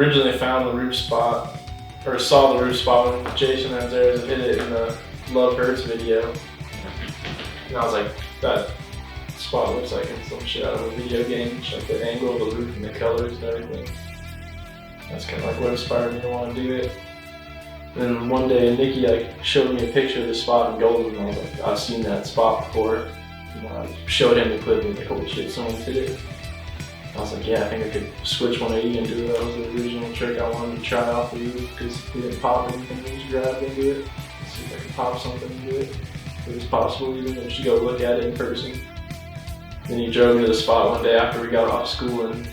originally found the roof spot, or saw the roof spot when Jason Manzarez hit it in the Love Hurts video. And I was like, that spot looks like it's some shit out of a video game, just like the angle of the roof and the colors and everything. That's kind of like what inspired me to want to do it. And then one day Nikki like showed me a picture of the spot in Golden, and I was like, I've seen that spot before. And I showed him the clip and he was like, holy shit, someone hit it. I was like, yeah, I think I could switch 180 and do it. That was the original trick I wanted to try off the roof because we didn't pop anything, we just grabbed into it. See if I could pop something into it. If it was possible even, we should go look at it in person. Then he drove me to the spot one day after we got off school, and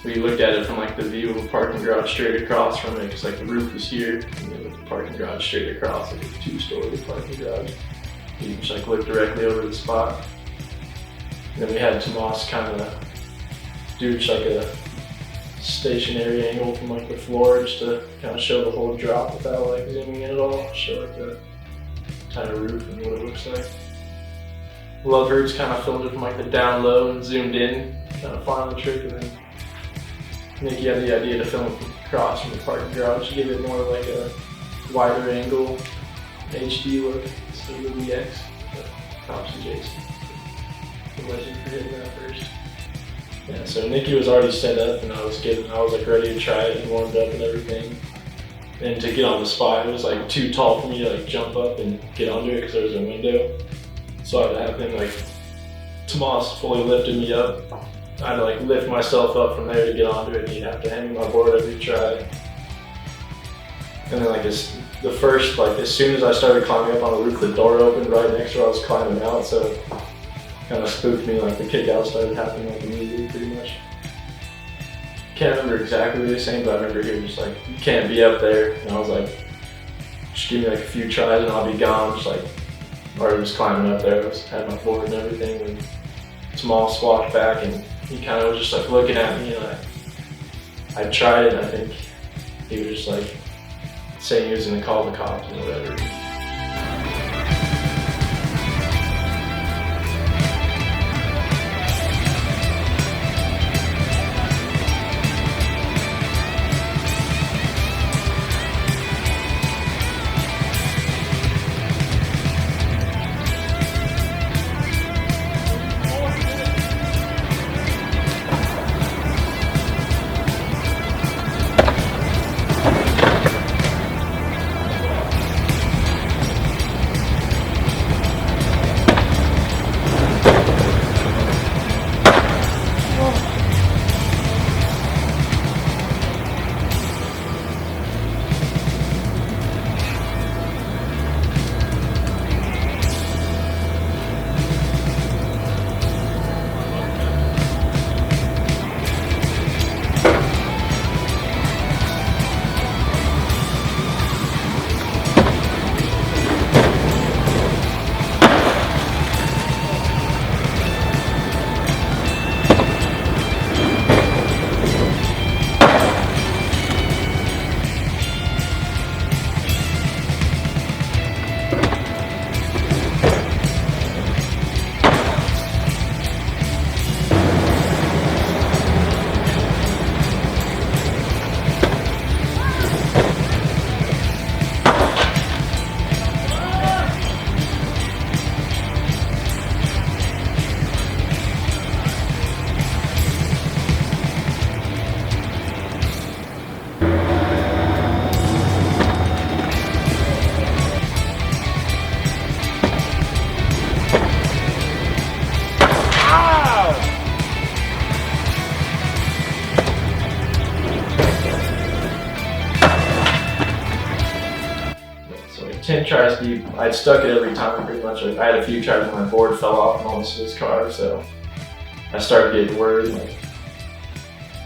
we looked at it from like the view of a parking garage straight across from it, because like the roof was here, and then the parking garage straight across, like a 2-story parking garage. You just like look directly over the spot. And then we had Tomas kind of do just like a stationary angle from like the floor, just to kind of show the whole drop without like zooming in at all, show like the kind of roof and what it looks like. Love Hurts kind of filmed it from like the down low and zoomed in, kind of found the trick, and then Nikki had the idea to film it from across from the parking garage to give it more like a wider angle, HD look instead of the X. But props to Jason, the legend, for hitting that first. Yeah, so Nikki was already set up, and I was like ready to try it and warmed up and everything. And to get on the spot, it was like too tall for me to like jump up and get under it because there was a window. So I had to have him like, Tomas fully lifted me up. I had to like lift myself up from there to get onto it, and he'd have to hang my board every try. And then like the first, like as soon as I started climbing up on the roof, the door opened right next to where I was climbing out, so it kind of spooked me, like the kick-out started happening like immediately pretty much. Can't remember exactly what he was saying, but I remember he was just like, you can't be up there. And I was like, just give me like a few tries and I'll be gone. Just like, already was climbing up there, had my board and everything, and Tomas walked back and he kind of was just like looking at me, and I tried it, and I think he was just like saying he was gonna call the cops and whatever. So like 10 tries deep, I'd stuck it every time pretty much. I had a few tries when my board fell off and almost hit his car, so I started getting worried. Like,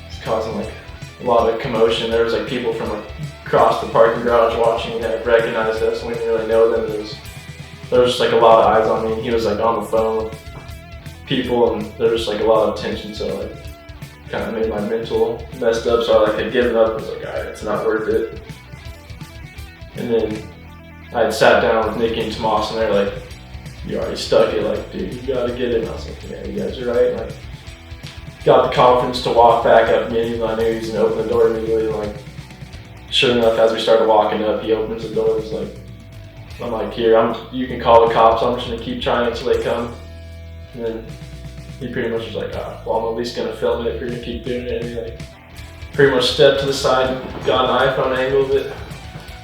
it's causing like a lot of commotion. There was like people from across the parking garage watching that recognized us, and we didn't really know them. There was just like a lot of eyes on me. He was like on the phone with people, and there was like a lot of tension, so like kind of made my mental messed up. So I like had given up. I was like, alright, it's not worth it. And then I had sat down with Nikki and Tomas, and they're like, you already stuck it, like, dude, you gotta get it. And I was like, yeah, you guys are right. And like, got the confidence to walk back up, getting on my knees and open the door immediately. Like, sure enough, as we started walking up, he opens the door. It's like, I'm like, here, you can call the cops. I'm just gonna keep trying until they come. And then he pretty much was like, well, I'm at least gonna film it if you're gonna keep doing it. And he like pretty much stepped to the side, got an iPhone angle of it.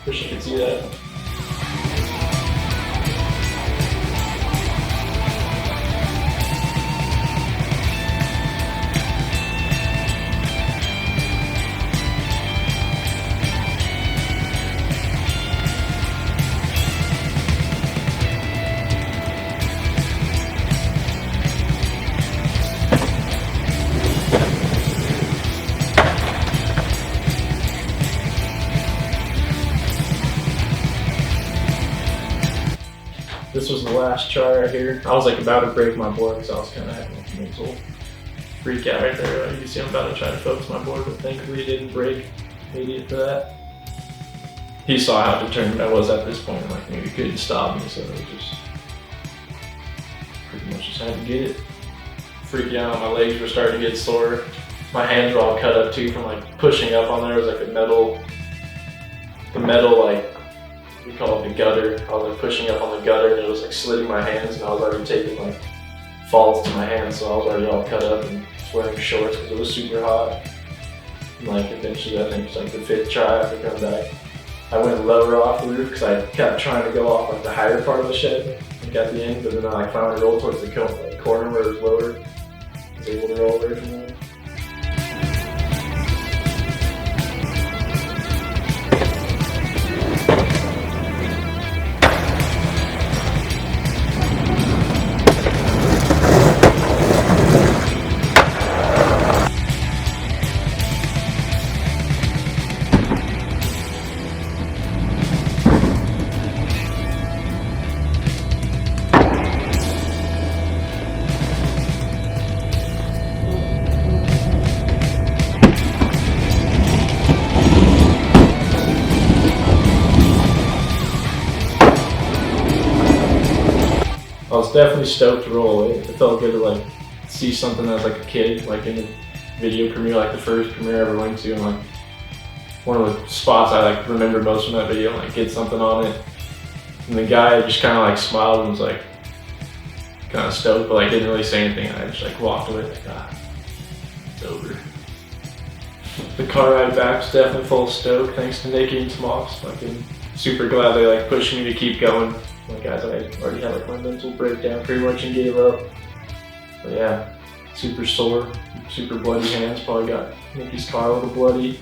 Wish you could see that. This was the last try right here. I was like about to break my board because I was kind of having a mental freak out right there. You can see I'm about to try to focus my board, but thankfully it didn't break. Idiot for that. He saw how determined I was at this point. Like, maybe he couldn't stop me, so it just pretty much just had to get it. Freaking out. My legs were starting to get sore. My hands were all cut up too from like pushing up on there. It was like the metal like, we call it the gutter. I was like pushing up on the gutter and it was like slitting my hands, and I was already taking like falls to my hands, so I was already all cut up and wearing shorts because it was super hot. And like eventually, I think it was like the 5th try after coming back, I went lower off the roof because I kept trying to go off like the higher part of the shed, like at the end, but then I like finally rolled towards the corner where it was lower. I was able to roll away from that. I was definitely stoked to roll away. It felt good to like see something as like a kid, like in the video premiere, like the first premiere I ever went to, and like one of the spots I like remember most from that video, and like get something on it. And the guy just kind of like smiled and was like kind of stoked, but like didn't really say anything. I just like walked away like, it's over. The car ride back was definitely full of stoke, thanks to Nikki and Smox. Fucking super glad they like pushed me to keep going. Like, guys, I already had like my mental breakdown pretty much and gave up. But yeah, super sore, super bloody hands. Probably got Nikki's car a little bloody.